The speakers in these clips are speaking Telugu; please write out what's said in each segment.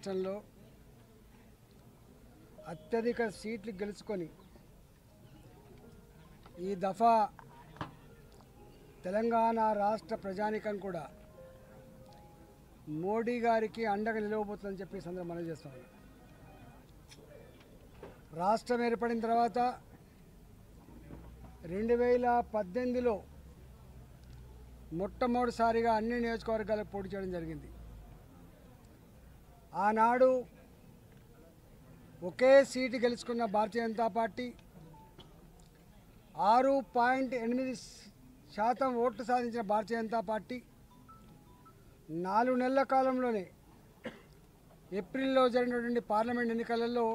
రాష్ట్రంలో అత్యధిక సీట్లు గెలుచుకొని ఈ దఫా తెలంగాణ రాష్ట్ర ప్రజానికం కూడా మోడీ గారికి అండగా నిలవబోతుందని చెప్పి సందర్భంగా మనం చేస్తున్నాం. రాష్ట్రం ఏర్పడిన తర్వాత 2018లో మొట్టమొదటిసారిగా అన్ని నియోజకవర్గాలకు పోటీ చేయడం జరిగింది. ఆనాడు ఒకే సీటు గెలుచుకున్న భారతీయ జనతా పార్టీ 6.8% ఓట్లు సాధించిన భారతీయ జనతా పార్టీ 4 నెలల కాలంలోనే ఏప్రిల్లో జరిగినటువంటి పార్లమెంట్ ఎన్నికలలో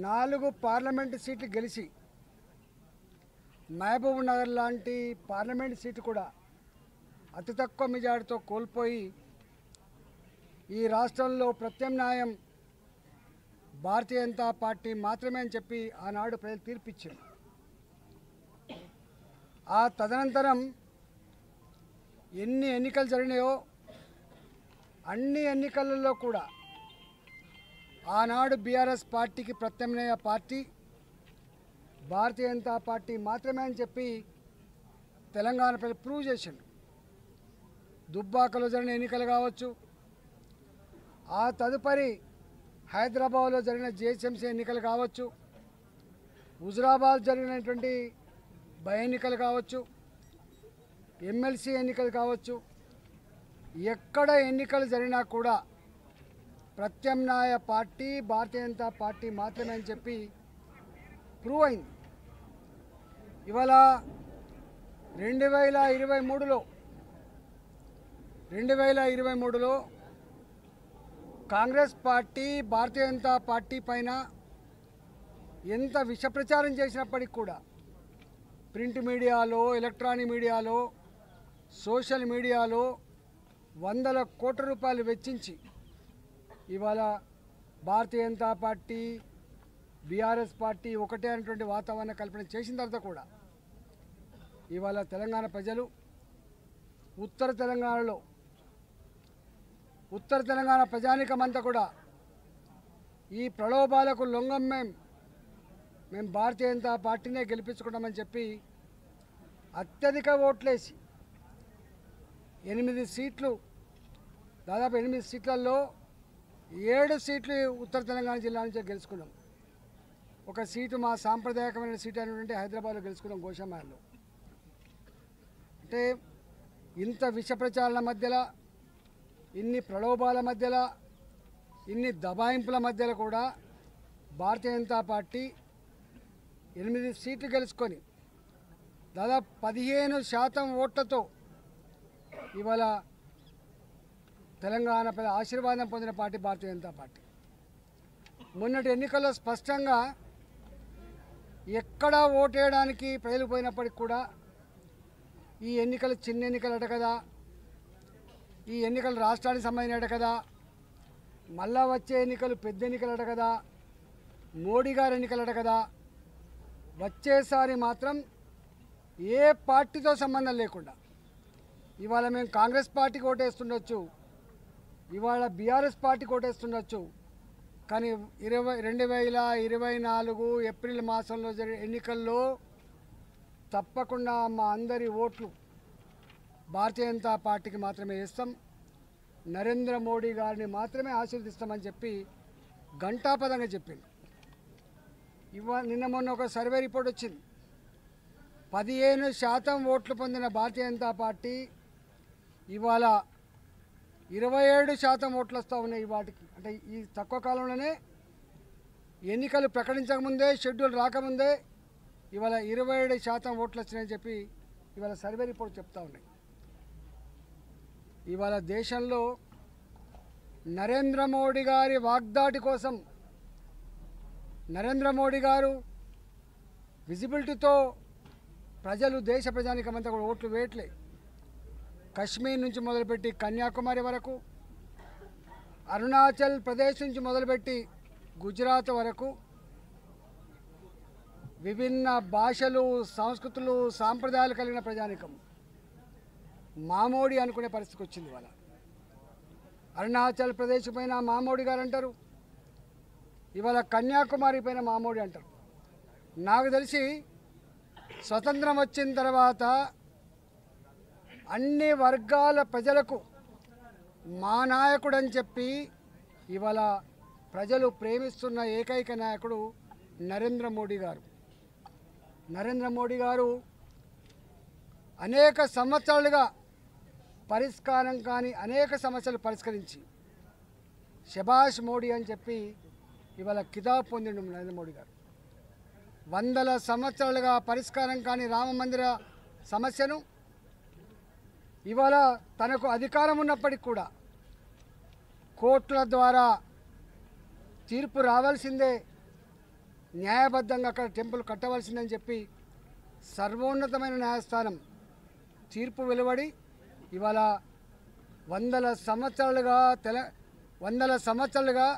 4 పార్లమెంటు సీట్లు గెలిచి మహబూబ్ నగర్ లాంటి పార్లమెంట్ సీటు కూడా అతి తక్కువ మెజార్టీతో కోల్పోయి ఈ రాష్ట్రంలో ప్రత్యామ్నాయం భారతీయ జనతా పార్టీ మాత్రమే అని చెప్పి ఆనాడు ప్రజలు తీర్పిచ్చారు. ఆ తదనంతరం ఎన్ని ఎన్నికలు జరిగినాయో అన్ని ఎన్నికలలో కూడా ఆనాడు బీఆర్ఎస్ పార్టీకి ప్రత్యామ్నాయ పార్టీ భారతీయ జనతా పార్టీ మాత్రమే అని చెప్పి తెలంగాణ ప్రజలు ప్రూవ్ చేశారు. దుబ్బాకలో జరిగిన ఎన్నికలు కావచ్చు, ఆ తదుపరి హైదరాబాద్లో జరిగిన జిహెచ్ఎంసీ ఎన్నికలు కావచ్చు, హుజురాబాద్ జరిగినటువంటి బై ఎన్నికలు కావచ్చు, ఎమ్మెల్సీ ఎన్నికలు కావచ్చు, ఎక్కడ ఎన్నికలు జరిగినా కూడా ప్రత్యామ్నాయ పార్టీ భారతీయ జనతా పార్టీ మాత్రమే అని చెప్పి ప్రూవ్ అయింది. ఇవాళ 2023లో కాంగ్రెస్ పార్టీ భారతీయ జనతా పార్టీ పైన ఎంత విషప్రచారం చేసినప్పటికీ కూడా ప్రింట్ మీడియాలో, ఎలక్ట్రానిక్ మీడియాలో, సోషల్ మీడియాలో వందల కోట్ల రూపాయలు వెచ్చించి ఇవాళ Bharatiya Janata party BRS party ఒకటే అనేటువంటి వాతావరణ కల్పన చేసిన తర్వాత కూడా ఇవాళ తెలంగాణ ప్రజలు ఉత్తర తెలంగాణ ప్రజానికమంతా కూడా ఈ ప్రలోభాలకు లొంగం మేము భారతీయ జనతా పార్టీనే గెలిపించుకుంటామని చెప్పి అత్యధిక ఓట్లేసి 8 సీట్లు, దాదాపు 8 సీట్లలో 7 సీట్లు ఉత్తర తెలంగాణ జిల్లా నుంచి గెలుచుకున్నాం. ఒక సీటు మా సాంప్రదాయకమైన సీటు అయినటువంటి హైదరాబాద్లో గెలుచుకున్నాం గోషామాల్లో. అంటే ఇంత విష ప్రచారాల మధ్యలో, ఇన్ని ప్రలోభాల మధ్యలో, ఇన్ని దబాయింపుల మధ్యలో కూడా భారతీయ జనతా పార్టీ 8 సీట్లు గెలుచుకొని దాదాపు 15% ఓట్లతో ఇవాళ తెలంగాణ ప్రజల ఆశీర్వాదం పొందిన పార్టీ భారతీయ జనతా పార్టీ. మొన్నటి ఎన్నికల్లో స్పష్టంగా ఎక్కడ ఓటేయడానికి ప్రజలు పోయినప్పటికి కూడా ఈ ఎన్నికలు చిన్న ఎన్నికలట కదా, ఈ ఎన్నికలు రాష్ట్రానికి సంబంధించినట కదా, మళ్ళా వచ్చే ఎన్నికలు పెద్ద ఎన్నికలట కదా, మోడీ గారి ఎన్నికలట కదా, వచ్చేసారి మాత్రం ఏ పార్టీతో సంబంధం లేకుండా ఇవాళ మేము కాంగ్రెస్ పార్టీకి ఓటేస్తుండొచ్చు, ఇవాళ బీఆర్ఎస్ పార్టీకి ఓటేస్తుండొచ్చు, కానీ 2024 ఏప్రిల్ మాసంలో జరిగే ఎన్నికల్లో తప్పకుండా మా అందరి ఓట్లు భారతీయ జనతా పార్టీకి మాత్రమే వేస్తాం, నరేంద్ర మోడీ గారిని మాత్రమే ఆశీర్వదిస్తామని చెప్పి ఘంటాపదంగా చెప్పింది. నిన్న మొన్న ఒక సర్వే రిపోర్ట్ వచ్చింది. 15% ఓట్లు పొందిన భారతీయ జనతా పార్టీ ఇవాళ 27% ఓట్లు వస్తూ ఉన్నాయి. వాటికి అంటే ఈ తక్కువ కాలంలోనే ఎన్నికలు ప్రకటించకముందే, షెడ్యూల్ రాకముందే ఇవాళ 27% ఓట్లు వచ్చినాయని చెప్పి ఇవాళ సర్వే రిపోర్ట్ చెప్తా ఉన్నాయి. ఇవాళ దేశంలో నరేంద్ర మోడీ గారి వాగ్దాటి కోసం, నరేంద్ర మోడీ గారు విజిబిలిటీతో ప్రజలు, దేశ ప్రజానికమంతా కూడా ఓట్లు వేయట్లే. కశ్మీర్ నుంచి మొదలుపెట్టి కన్యాకుమారి వరకు, అరుణాచల్ ప్రదేశ్ నుంచి మొదలుపెట్టి గుజరాత్ వరకు విభిన్న భాషలు, సంస్కృతులు, సాంప్రదాయాలు కలిగిన ప్రజానికం మామూడి అనుకునే పరిస్థితికి వచ్చింది. వాళ్ళ అరుణాచల్ ప్రదేశ్ పైన మామోడి గారు అంటారు, ఇవాళ కన్యాకుమారి పైన మామోడి అంటారు. నాకు తెలిసి స్వతంత్రం వచ్చిన తర్వాత అన్ని వర్గాల ప్రజలకు మా నాయకుడు అని చెప్పి ఇవాళ ప్రజలు ప్రేమిస్తున్న ఏకైక నాయకుడు నరేంద్ర మోడీ గారు. నరేంద్ర మోడీ గారు అనేక సంవత్సరాలుగా పరిష్కారం కాని అనేక సమస్యలు పరిష్కరించి శభాష్ మోడీ అని చెప్పి ఇవాళ కితాబ్ పొందిండు నరేంద్ర మోడీ గారు. వందల సంవత్సరాలుగా పరిష్కారం కాని రామ మందిర సమస్యను ఇవాళ తనకు అధికారం ఉన్నప్పటికీ కూడా కోర్టుల ద్వారా తీర్పు రావాల్సిందే, న్యాయబద్ధంగా అక్కడ టెంపుల్ కట్టవలసిందని చెప్పి సర్వోన్నతమైన న్యాయస్థానం తీర్పు వెలువడి ఇవాళ వందల సంవత్సరాలుగా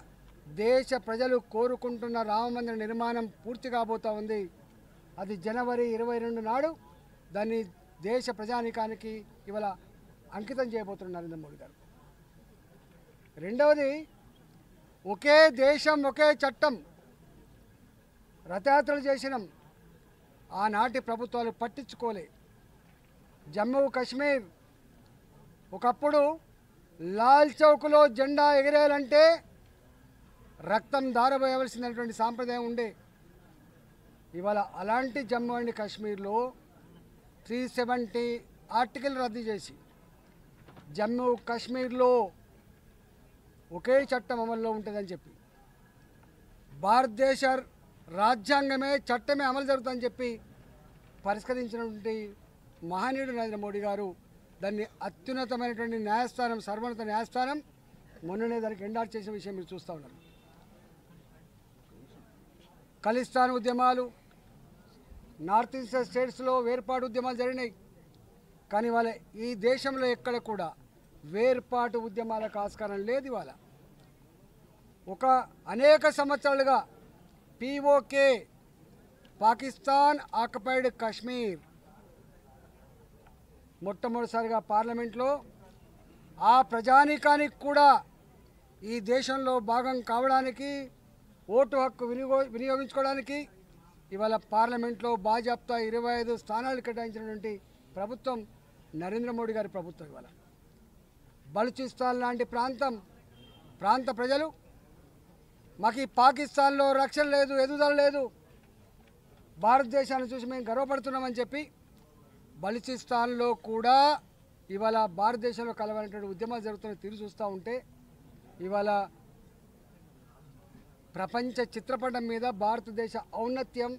దేశ ప్రజలు కోరుకుంటున్న రామమందిర నిర్మాణం పూర్తి కాబోతూ ఉంది. అది జనవరి 22 నాడు దాన్ని దేశ ప్రజానీకానికి ఇవాళ అంకితం చేయబోతున్నారు నరేంద్ర మోడీ గారు. రెండవది, ఒకే దేశం ఒకే చట్టం రథయాత్రలు చేసినాం, ఆనాటి ప్రభుత్వాలు పట్టించుకోలే. జమ్మూ కాశ్మీర్ ఒకప్పుడు లాల్ చౌక్లో జెండా ఎగిరేయాలంటే రక్తం దారబోయవలసినటువంటి సాంప్రదాయం ఉండే. ఇవాళ అలాంటి జమ్మూ అండ్ కాశ్మీర్లో 370 ఆర్టికల్ రద్దు చేసి జమ్మూ కాశ్మీర్లో ఒకే చట్టం అమల్లో ఉంటుందని చెప్పి భారతదేశ రాజ్యాంగమే చట్టమే అమలు జరుగుతుందని చెప్పి పరిష్కరించినటువంటి మహనీయుడు నరేంద్ర మోడీ గారు దాన్ని అత్యున్నతమైనటువంటి న్యాయస్థానం, సర్వోన్నత న్యాయస్థానం మొన్ననే దానికి ఎండార్ట్ చేసిన విషయం మీరు చూస్తూ ఉన్నారు. ఖలిస్తాన్ ఉద్యమాలు, నార్త్ ఈస్ట్ స్టేట్స్లో వేర్పాటు ఉద్యమాలు జరిగినాయి. కానీ వాళ్ళ ఈ దేశంలో ఎక్కడ కూడా వేర్పాటు ఉద్యమాలకు ఆస్కారం లేదు. ఇవాళ అనేక సంవత్సరాలుగా పీఓకే, పాకిస్తాన్ ఆక్యుపైడ్ కాశ్మీర్, మొట్టమొదటిసారిగా పార్లమెంట్లో ఆ ప్రజానీకానికి కూడా ఈ దేశంలో భాగం కావడానికి, ఓటు హక్కు వినియోగించుకోవడానికి ఇవాళ పార్లమెంట్లో బాజాప్తా 25 స్థానాలు కేటాయించినటువంటి ప్రభుత్వం నరేంద్ర మోడీ గారి ప్రభుత్వం. ఇవాళ బలూచిస్తాన్ లాంటి ప్రాంత ప్రజలు మాకు ఈ పాకిస్తాన్లో రక్షణ లేదు, ఎదుగుదల లేదు, భారతదేశాన్ని చూసి మేము గర్వపడుతున్నామని చెప్పి బలూచిస్తాన్లో కూడా ఇవాళ భారతదేశంలో కలవాలనేటువంటి ఉద్యమాలు జరుగుతున్న తీరు చూస్తూ ఉంటే ఇవాళ ప్రపంచ చిత్రపటం మీద భారతదేశ ఔన్నత్యం